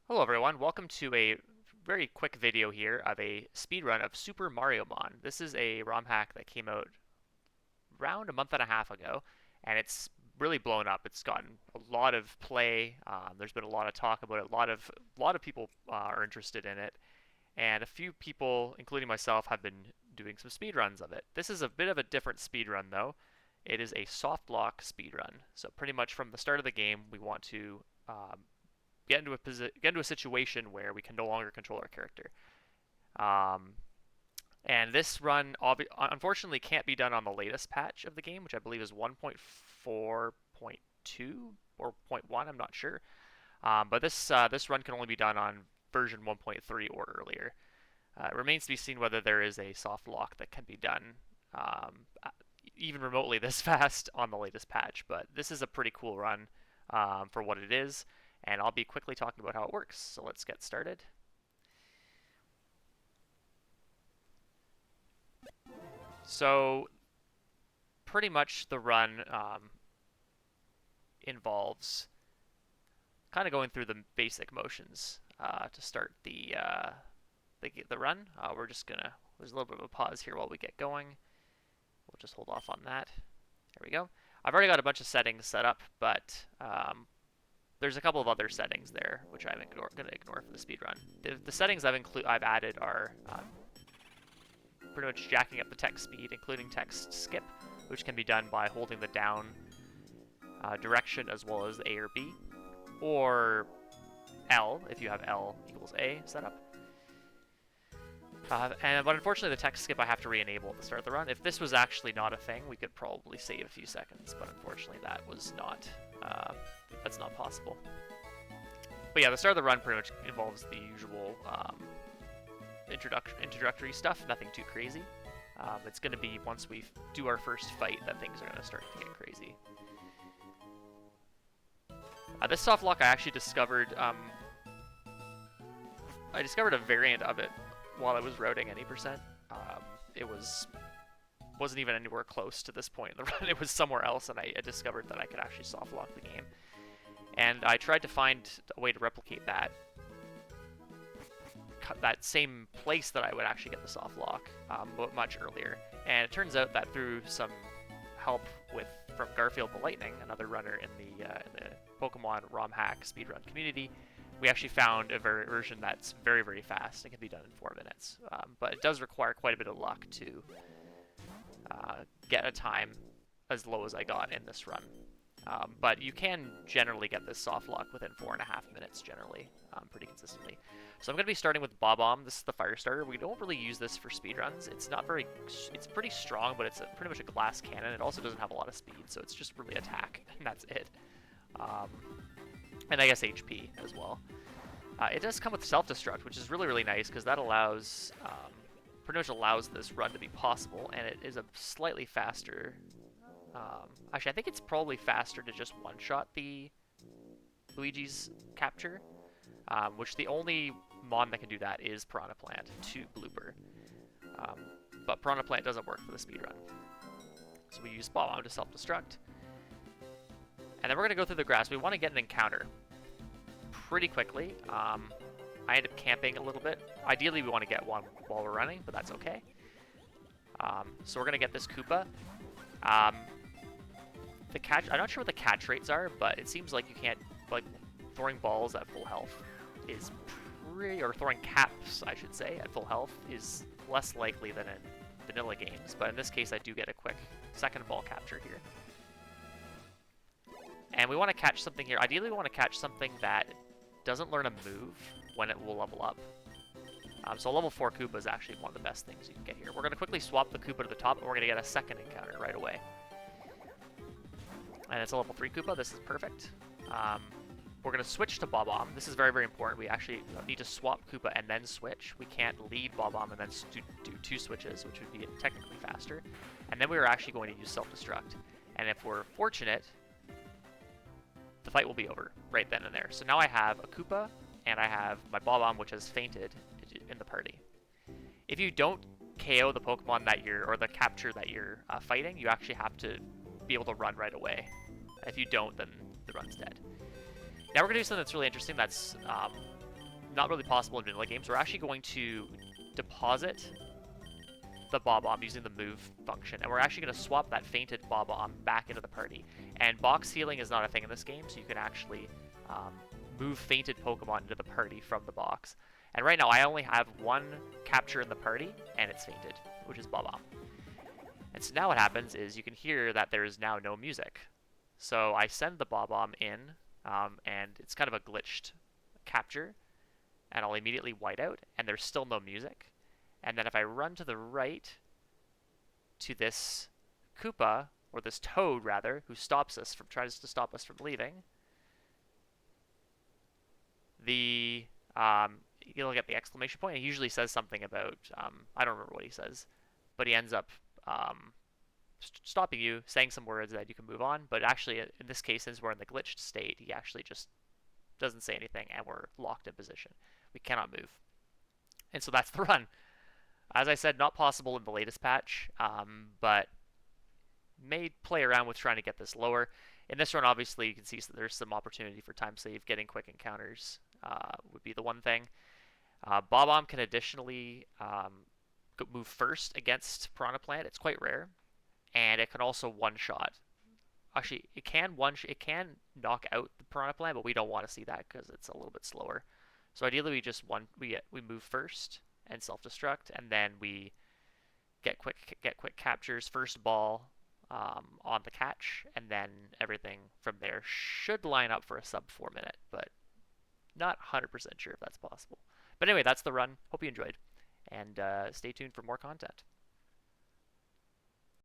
Hello everyone, welcome to a very quick video here of a speedrun of Super Mariomon. This is a ROM hack that came out around a month and a half ago, and it's really blown up. It's gotten a lot of play. There's been a lot of talk about it. A lot of people are interested in it, and a few people, including myself, have been doing some speedruns of it. This is a bit of a different speedrun though. It is a softlock speedrun. So pretty much from the start of the game, we want to get into a situation where we can no longer control our character. Um, and this run, unfortunately, can't be done on the latest patch of the game, which I believe is 1.4.2 or zero point 0.1. I'm not sure. But this run can only be done on version 1.3 or earlier. It remains to be seen whether there is a soft lock that can be done even remotely this fast on the latest patch. But this is a pretty cool run for what it is, and I'll be quickly talking about how it works. So let's get started. So pretty much the run involves kind of going through the basic motions to start the run. There's a little bit of a pause here while we get going. We'll just hold off on that. There we go. I've already got a bunch of settings set up, but there's a couple of other settings there which I'm going to ignore for the speedrun. The settings I've added are pretty much jacking up the text speed, including text skip, which can be done by holding the down direction as well as A or B, or L if you have L equals A set up. But unfortunately the text skip I have to re-enable at the start of the run. If this was actually not a thing, we could probably save a few seconds, but unfortunately that was not, that's not possible. But yeah, the start of the run pretty much involves the usual introductory stuff, nothing too crazy. It's going to be once we do our first fight that things are going to start to get crazy. This soft lock I actually discovered, I discovered a variant of it while I was routing any percent. It wasn't even anywhere close to this point in the run. It was somewhere else, and I discovered that I could actually soft lock the game. And I tried to find a way to replicate that same place that I would actually get the soft lock much earlier. And it turns out that through some help from Garfield the Lightning, another runner in the Pokemon ROM hack speedrun community, we actually found a version that's very, very fast and can be done in 4 minutes. But it does require quite a bit of luck to get a time as low as I got in this run. But you can generally get this soft lock within 4.5 minutes, generally, pretty consistently. So I'm going to be starting with Bob-omb. This is the fire starter. We don't really use this for speedruns. It's pretty strong, but it's pretty much a glass cannon. It also doesn't have a lot of speed, so it's just really attack, and that's it. And I guess HP as well. It does come with self-destruct, which is really, really nice, because that pretty much allows this run to be possible, and it is a slightly faster. Actually, I think it's probably faster to just one-shot the Luigi's capture, which the only mon that can do that is Piranha Plant to Blooper. But Piranha Plant doesn't work for the speedrun. So we use Bob-omb to self-destruct. And then we're going to go through the grass. We want to get an encounter pretty quickly. I end up camping a little bit. Ideally, we want to get one while we're running, but that's okay. So we're going to get this Koopa. I'm not sure what the catch rates are, but it seems like you can't, like, throwing balls at full health is or throwing caps, I should say, at full health is less likely than in vanilla games. But in this case, I do get a quick second ball capture here. And we want to catch something here. Ideally, we want to catch something that doesn't learn a move when it will level up. So a level 4 Koopa is actually one of the best things you can get here. We're going to quickly swap the Koopa to the top, and we're going to get a second encounter right away. And it's a level 3 Koopa. This is perfect. We're going to switch to Bob-omb. This is very, very important. We actually need to swap Koopa and then switch. We can't lead Bob-omb and then do 2 switches, which would be technically faster. And then we are actually going to use self-destruct. And if we're fortunate, the fight will be over right then and there. So now I have a Koopa, and I have my Bob-omb, which has fainted in the party. If you don't KO the Pokemon or the capture that you're fighting, you actually have to be able to run right away. If you don't, then the run's dead. Now we're going to do something that's really interesting. That's not really possible in vanilla games. We're actually going to deposit the Bob-omb using the move function, and we're actually going to swap that fainted Bob-omb back into the party. And box healing is not a thing in this game, so you can actually move fainted Pokemon into the party from the box. And right now I only have one capture in the party, and it's fainted, which is Bob-omb. And so now what happens is you can hear that there is now no music. So I send the Bob-omb in, and it's kind of a glitched capture, and I'll immediately white out, and there's still no music. And then if I run to the right to this Koopa, or this Toad rather, who tries to stop us from leaving, you'll get the exclamation point. He usually says something about, I don't remember what he says, but he ends up stopping you, saying some words that you can move on. But actually, in this case, since we're in the glitched state, he actually just doesn't say anything, and we're locked in position. We cannot move. And so that's the run. As I said, not possible in the latest patch, but may play around with trying to get this lower. In this run, obviously, you can see that there's some opportunity for time save. Getting quick encounters would be the one thing. Bob-omb can additionally move first against Piranha Plant. It's quite rare. And it can also one-shot. Actually, it can knock out the Piranha Plant, but we don't want to see that because it's a little bit slower. So ideally, we move first and self-destruct, and then we get quick captures, first ball on the catch, and then everything from there should line up for a sub 4 minute, but not 100% sure if that's possible. But anyway, that's the run. Hope you enjoyed, and stay tuned for more content.